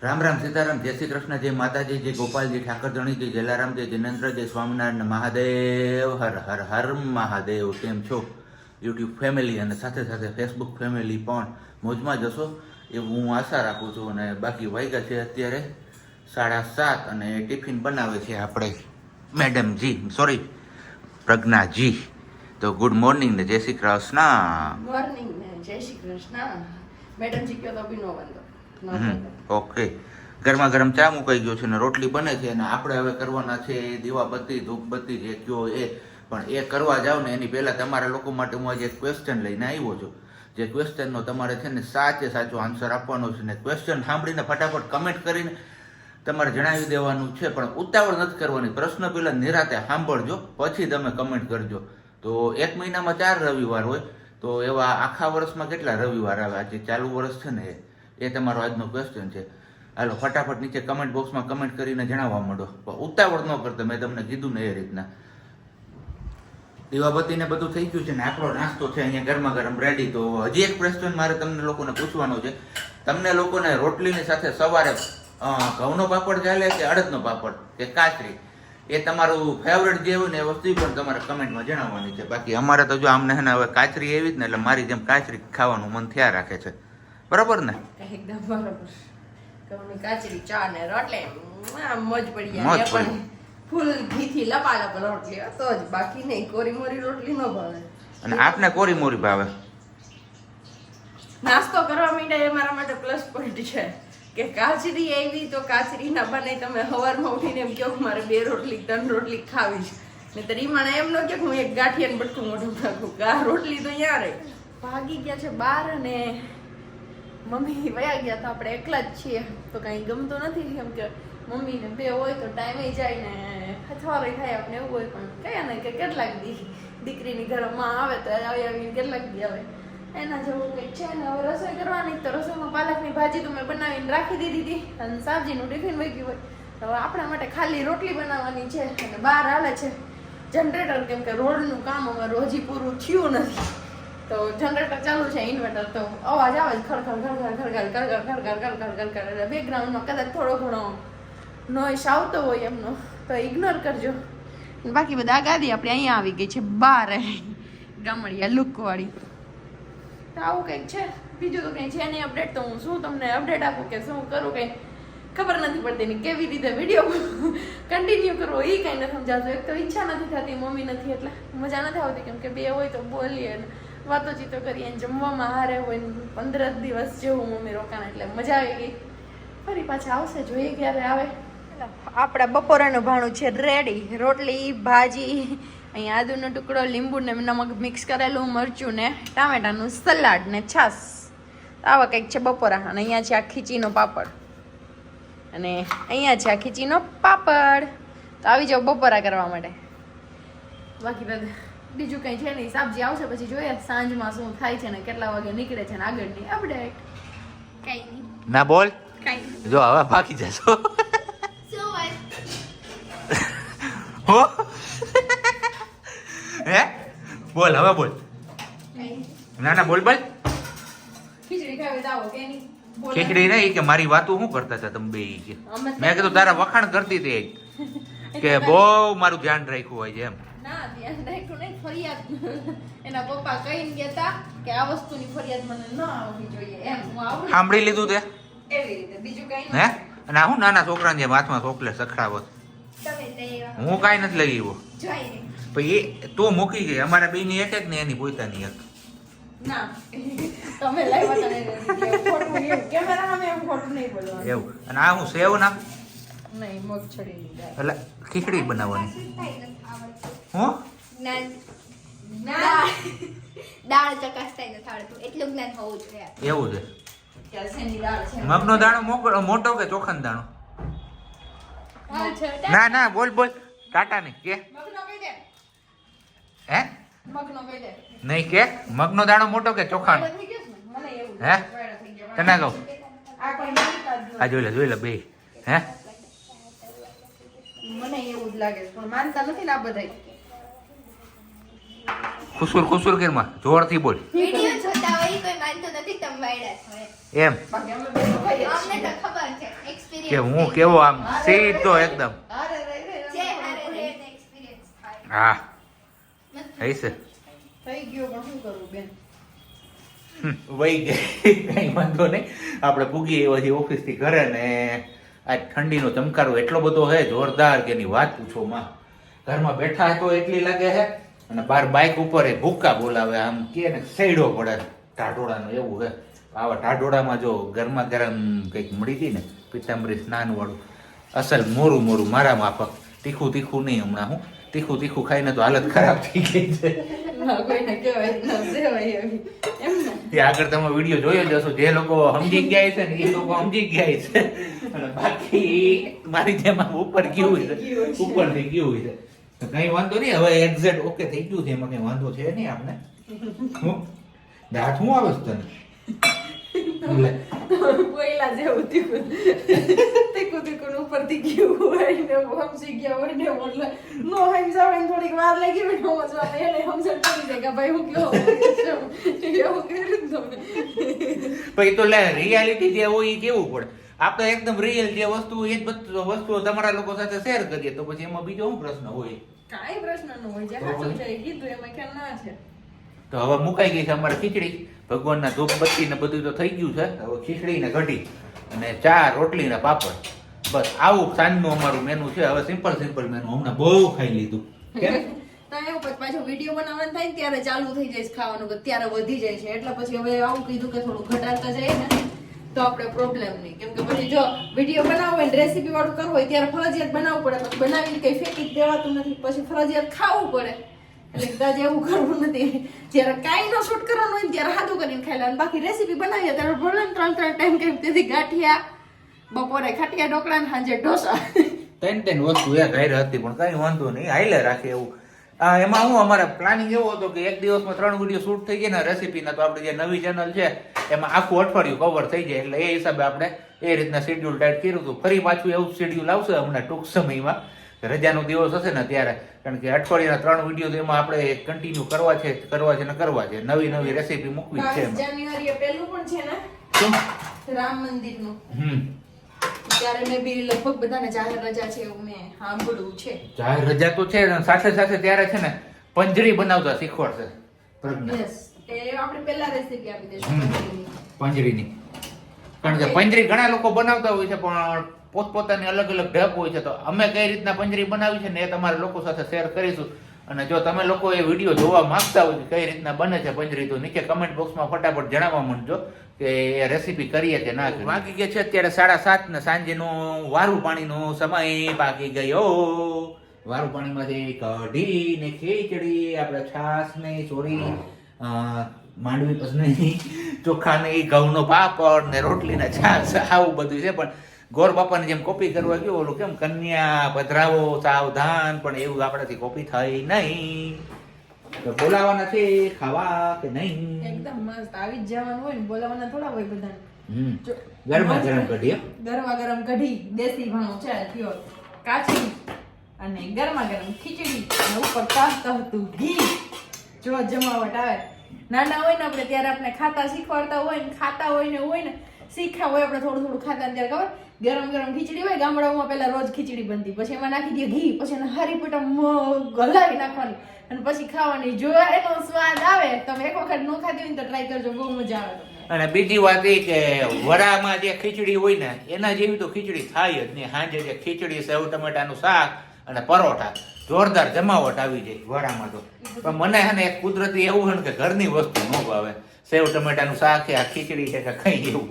રામ રામ સીતારામ, જય શ્રી કૃષ્ણ, જય માતાજી, જય ગોપાલજી, ઠાકરધણી, જય જલારામ, જય જિનેન્દ્ર, જય સ્વામિનારાયણ મહાદેવ, હર હર હર મહાદેવ. કેમ છો યુટ્યુબ ફેમિલી અને સાથે સાથે ફેસબુક ફેમિલી પણ મોજમાં જશો એવું હું આશા રાખું છું. અને બાકી વાગ્યા છે અત્યારે 7:30 અને ટિફિન બનાવે છે આપણે મેડમજી, સોરી પ્રજ્ઞાજી. તો ગુડ મોર્નિંગ ને જય શ્રી કૃષ્ણ. મોર્નિંગ ને જય શ્રી કૃષ્ણ. મેડમજી કયો તો બી નો વાંધો. ઓકે, ગરમા ગરમ ચા મુકાઈ ગયો છે ને રોટલી બને છે અને આપણે હવે કરવાના છે દીવાબત્તી ધૂપબત્તી જે કયો એ. પણ એ કરવા જાવ ને એની પહેલા તમારા લોકો માટે હું આજે એક ક્વેશ્ચન લઈને આવ્યો છું. જે ક્વેશ્ચનનો તમારે છે ને સાચો આન્સર આપવાનો છે ને ક્વેશ્ચન સાંભળીને ફટાફટ કમેન્ટ કરીને તમારે જણાવી દેવાનું છે. પણ ઉતાવળ નથી કરવાની, પ્રશ્ન પહેલા નિરાતે સાંભળજો પછી તમે કમેન્ટ કરજો. તો એક મહિનામાં 4 રવિવાર હોય, તો એવા આખા વર્ષમાં કેટલા રવિવાર આવે? આજે ચાલુ વર્ષ છે ને એ તમારો આજનો ક્વેશ્ચન છે. હાલો ફટાફટ નીચે કમેન્ટ બોક્સમાં કમેન્ટ કરીને જણાવવા માંડો. ઉતાવળ ન કરતા, મેં તમને કીધું ને એ રીતના. દીવાબત્તીને બધું થઈ ગયું છે ને આપણો નાસ્તો છે અહીંયા ગરમા ગરમ રેડી. તો હજી એક ક્વેશ્ચન મારે તમને લોકોને પૂછવાનો છે. તમને લોકોને રોટલીની સાથે સવારે ઘઉંનો પાપડ ચાલે કે અડદનો પાપડ કે કાચરી? એ તમારું ફેવરેટ જે હોય ને એ વસ્તુ પણ તમારે કમેન્ટમાં જણાવવાની છે. બાકી અમારે તો જો આમને હે ને હવે કાચરી એવી જ ને, એટલે મારી જેમ કાચરી ખાવાનું મન થયા રાખે છે. બરાબર ને? એકદમ બરાબર. ઘઉંની કાચરી, ચા ને રોટલી, મોજ પડી મોજ જાય. પડી. પણ ફૂલ ઘીથી લપાલપ રોટલી તો જ, બાકી નહીં કોરી મોરી રોટલી ન ભાવે. અને આપને કોરી મોરી ભાવે. નાસ્તો કરવા માંડ્યા એ મારા માટે પ્લસ પોઈન્ટ છે કે કાચરી આવી તો કાચરી ના બને તમે સવારમાં ઉઠીને એમ કહો મારે 2 રોટલી 3 રોટલી ખાવી છે. ને તરી મને એમ ન કે હું એક ગાંઠિયાને બટકું મોઢું નાખું. આ રોટલી તો ન્યા રહી. ભાગી ગયા છે બહાર અને મમ્મી વયા ગયા તો આપણે એકલા જ છીએ તો કઈ ગમતું નથી. કેમ કે મમ્મી ને 2 હોય તો ટાઈમે જાય ને અથવારે થાય આપણે એવું હોય. પણ કયા ને કે કેટલાક દીકરીની ઘરમાં આવે તો આવીને કેટલાક દી આવે એના જેવું કંઈક છે ને. હવે રસોઈ કરવાની તો રસોઈમાં પાલકની ભાજી તો મેં બનાવીને રાખી દીધી હતી અને સબ્જીનું ટિફિન વહી ગયું હોય. હવે આપણા માટે ખાલી રોટલી બનાવવાની છે અને બહાર હાલે છે જનરેટર. કેમ કે રોડનું કામ અમારું હજી પૂરું થયું નથી તો જનરેટર ચાલુ છે, ઇન્વર્ટર. તો અવાજ આવે છે ખડખડ બેકગ્રાઉન્ડમાં કદાચ થોડો ઘણો નોઈસ આવતો હોય એમનો તો ઇગ્નોર કરજો. બાકી બધા ગાદી આપણે અહીંયા આવી ગઈ છે બહાર ગામડિયા લુકવાળી. તો આવું કંઈક છે, બીજું તો કંઈ છે નહીં અપડેટ. તો હું શું તમને અપડેટ આપું કે શું કરું કંઈ ખબર નથી પડતી ને કેવી રીતે વિડીયો કન્ટિન્યુ કરવો એ કંઈ નથી સમજાતું. એક તો ઈચ્છા નથી થતી, મમ્મી નથી એટલે મજા નથી આવતી. કેમ કે 2 હોય તો બોલીએ ને વાતોચીતો કરીએ ને જમવામાં હારે હોય ને 15 દિવસ જેવું મમ્મી રોકાણ એટલે મજા આવી ગઈ. ફરી પાછા આવશે, જોઈએ ક્યારે આવે. આપણા બપોરાનું ભાણું છે રેડી. રોટલી, ભાજી, અહીંયા આદુનો ટુકડો, લીંબુ ને નમક મિક્સ કરેલું, મરચું ને ટામેટાનું સલાડ ને છાશ. આવા કંઈક છે બપોરા. અને અહીંયા છે આ ખીચીનો પાપડ અને અહીંયા છે આ ખીચીનો પાપડ. તો આવી જાઓ બપોરા કરવા માટે. બાકી બધા બીજું કંઈ છે નહીં. સબ્જી આવશે પછી જોઈએ સાંજમાં શું થાય છે ને કેટલા વાગે નીકળે છે ને આગળની અપડેટ. કંઈ નહીં ના બોલ, કંઈ જો હવે ભાગી જશો. હો હે બોલ, હવે બોલ. ના ના બોલ બોલ. ખીચડી ખાવી તો આવો કે નહીં? ખીચડી નહીં કે મારી વાતો શું કરતા હતા તમે બે? કે મેં કીધું તારા વખાણ કરતી હતી કે બહુ મારું ધ્યાન રાખ્યું હોય છે એમ. ના ધ્યાન રાખ્યું નહીં, ફરિયાદ એના પપ્પા કહીને ગયા હતા કે આ વસ્તુની ફરિયાદ મને ન આવવી જોઈએ એમ. હું આવડું સાંભળી લીધું તે એવી રીતે, બીજું કઈ હે? અને હું નાના છોકરાને જેમ હાથમાં ચોકલેટ સખડાવત. તમે લઈ આવ્યા. હું કાંઈ નથી લઈ આવ્યો. જોઈ પછી એ તો મૂકી ગઈ. અમારા બેની એક ને એની પોતાની એક. ના તમે લાવ્યા તને ખોટું એવું કેમેરા સામે એમ ખોટું નહીં બોલવાનું. એવું. અને આ હું સેવ ના નહીં મગછડી એટલે ખીચડી બનાવવાની. હું દાળ ચકાસતા નથી આવડતું, એટલું જ્ઞાન હોવું જોઈએ. એવું છે. કેલ્શિયમની દાળ છે. મગનો દાણો મોટો કે ચોખાનો દાણો? હા છે. ના ના બોલ બોલ. ટાટા નહીં કે મગનો કહી દે. હે? મગનો કહી દે. નહીં કે મગનો દાણો મોટો કે ચોખાનો? થઈ ગયો છે ને? મને એવું હે? થઈ ગયા. તને કહું આ કોઈ માનતા જ નથી. આ જોઈ લે બે. હે? મને એવું જ લાગે છે પણ માનતા નથી ને આ બધાય. ખુસુર કેરમાં જોરથી બોલ. વિડીયો જોતા હોય કોઈ માનતું નથી તમે વાયડા છો એમ બાકી અમે બે તો ખાઈએ જ અમને છીએ. તો ખબર છે એક કે હું કેવો આમ સીધો એકદમ જે હારે રહે ને experience થાય. હા હશે થઈ ગયો પણ શું કરવું બેન વહી ગઈ કઈ વાંધો નહીં આપણે પૂગી એવાથી ઓફિસ થી ઘરે ને આજ ઠંડીનો ચમકારો એટલો બધો હે જોરદાર કે એની વાત પૂછો માં ઘરમાં બેઠા તો એટલી લાગે છે અને બાર બાઇક ઉપર એ ભૂક્કા બોલાવે આમ કે ને સૈડો પડે ટાઢોળાનો એવું હે આવા ટાઢોળામાં જો ગરમા ગરમ કંઈક મળી હતી ને પિત્તાંબરી સ્નાન વાળું અસલ મોરું મોરું મારા માફક તીખું તીખું નહીં હમણાં હું તીખું તીખું ખાઈને તો હાલત ખરાબ થઈ ગઈ છે ના કોઈને કહેવાય જ ન સેવાય એવી એમ ને એ આગળ તમે વિડીયો જોયો જ હશો જે લોકો સમજી ગયા છે ને એ લોકો સમજી ગયા છે અને બાકી મારી જેમ આમ ઉપર ગયું છે ઉપરથી ગયું છે તો કઈ વાંધો નહીં હવે એક્ઝેક્ટ ઓકે થઈ ગયું છે એમાં કઈ વાંધો છે નહીં આપણે દાંત હું આવે છે તને કોયલા જેવું તીખું તીખું તીખું ઉપરથી ગયું હોય ને સમજી ગયા હોય ને એટલે નો સમજાવે થોડીક વાર લાગી હોય ને સમજવા એને સમજણ પડી જાય કે ભાઈ હું કેવો એવું કર્યું તમે પછી તો લે રિયાલિટી જે હોય એ કેવું પડે આપણે એકદમ રિયલ જે વસ્તુ એ જ વસ્તુઓ તમારા લોકો સાથે શેર કરીએ તો પછી એમાં બીજો શું પ્રશ્ન હોય કાંઈ પ્રશ્ન ન હોય જે સાચું છે એ કીધું એમાં ક્યાં ના છે તો હવે મુકાઈ ગઈ છે અમારે ખીચડી ભગવાનના ધૂપ બત્તી ને બધું તો થઈ ગયું છે હવે ખીચડી ને કઢી અને ચા રોટલી ને પાપડ બસ આવું સાંજનું અમારું મેનુ છે હવે સિમ્પલ મેનુ હમણાં બહુ ખાઈ લીધું કેમ તો એવું પછી પાછો વિડીયો બનાવવાનું થાય ને ત્યારે ચાલુ થઈ જાય છે ખાવાનું કે ત્યારે વધી જાય છે એટલે પછી હવે આવું કીધું કે થોડું ઘટાડતા જઈએ ને તો આપણે પ્રોબ્લેમ નહીં કેમ કે પછી જો વિડીયો બનાવવો હોય ને રેસીપી વાળું કરવું હોય ત્યારે ફરજિયાત બનાવવું પડે પછી બનાવીને કઈ ફેંકી જ દેવાતું નથી પછી ફરજિયાત ખાવું પડે એટલે કદાચ એવું કરવું નથી જ્યારે કાંઈ નો શૂટ કરવાનું હોય ને ત્યારે સાદું કરીને ખાઈ લેવાનું બાકી રેસીપી બનાવીએ ત્યારે પ્રોબ્લેમ 3 ટાઈમ કેમ તેથી ગાંઠિયા બપોરે ખાટિયા ઢોકળા ને સાંજે ઢોસા ત્રણ વસ્તુ એક હારે હતી પણ કઈ વાંધો નહીં હાઈલે રાખે એવું એમાં હું અમારે પ્લાનિંગ એવો હતો કે એક દિવસમાં 3 વિડીયો શૂટ થઈ જાય ને રેસીપીના તો આપણે જે નવી ચેનલ છે એમાં આખું અઠવાડિયું કવર થઈ જાય એટલે એ હિસાબે આપણે એ રીતના શેડ્યુલ ટાઈટ કર્યું હતું ફરી પાછું એવું શેડ્યુલ આવશે હમણાં ટૂંક સમયમાં રજાનો દિવસ હશે ને ત્યારે કારણ કે અઠવાડિયાના 3 વિડીયો તો એમાં આપણે કન્ટિન્યુ કરવા છે નવી રેસીપી મૂકવી જ છે એમાં. જાન્યુઆરીએ પહેલું પણ છે ને શું? રામ મંદિરનું ત્યારે મે બી લગભગ બધાને જાહેર રજા છે એવું મેં સાંભળ્યું છે જાહેર રજા તો છે ને સાથે સાથે ત્યારે છે ને પંજરી બનાવતા શીખવાડશે પ્રજ્ઞા યસ એ આપણે પહેલા રેસીપી આપી દઈશું પંજરીની કારણ કે પંજરી ઘણા લોકો બનાવતા હોય છે પણ પોતપોતાની અલગ અલગ ઢબ હોય છે તો અમે કઈ રીતના પંજરી બનાવી છે ને એ તમારા લોકો સાથે શેર કરીશું અને જો તમે લોકો એ વિડીયો જોવા માંગતા હોય કે કઈ રીતના બને છે પંજરી તો નીચે કમેન્ટ બોક્સમાં ફટાફટ જણાવવા માંડજો કે એ રેસીપી કરીએ કે ના બાકી ગયા છે અત્યારે 7:30 ને સાંજેનો વારું પાણીનો સમય બાકી ગયો વારું પાણીમાંથી કઢી ને ખીચડી આપણે છાશ ને ચોરી માંડવી પછી ચોખા ને ઘઉંનો પાપડ ને રોટલી ને છાશ આવું બધું છે પણ ગોર બાપાની જેમ કોપી કરવા ગયો ઓલું કેમ કન્યા પધરાવો સાવધાન પણ એવું આપણાથી કોપી થઈ નહીં તો બોલાવાના છે ખાવા કે નહીં એકદમ મસ્ત આવી જ જવાનું હોય ને બોલાવાના થોડા હોય બધાને ગરમા ગરમ કઢી ગરમા ગરમ કઢી દેશી ભાણું છે પ્યોર કાચી અને ગરમા ગરમ ખીચડી અને ઉપર કાઢતા હતું ઘી જો જમાવટ આવે નાના હોય ને આપણે ત્યારે આપણે ખાતા શીખવાડતા હોય ને ખાતા હોય ને શીખ્યા હોય આપણે થોડું થોડું ખાતા ત્યારે ખબર ગરમ ગરમ ખીચડી હોય ગામડાઓમાં પહેલા રોજ ખીચડી બનતી પછી એમાં નાખી દે ઘી પછી એને હારી પેટા ગલાવી નાખવાની અને પછી ખાવાની જો એનો સ્વાદ આવે તમે એક વખત ન ખાધી હોય ને તો ટ્રાય કરજો બહુ મજા આવે અને બીજી વાત એ કે વડામાં જે ખીચડી હોય ને એના જેવી તો ખીચડી થાય જ નહીં સાંજે જે ખીચડી સેવ ટમેટાનું શાક અને પરોઠા જોરદાર જમાવટ આવી જાય વડામાં તો પણ મને હે ને એક કુદરતી એવું છે ને કે ઘરની વસ્તુ ન ભાવે સેવ ટમેટાનું શાક કે આ ખીચડી છે કે કઈ એવું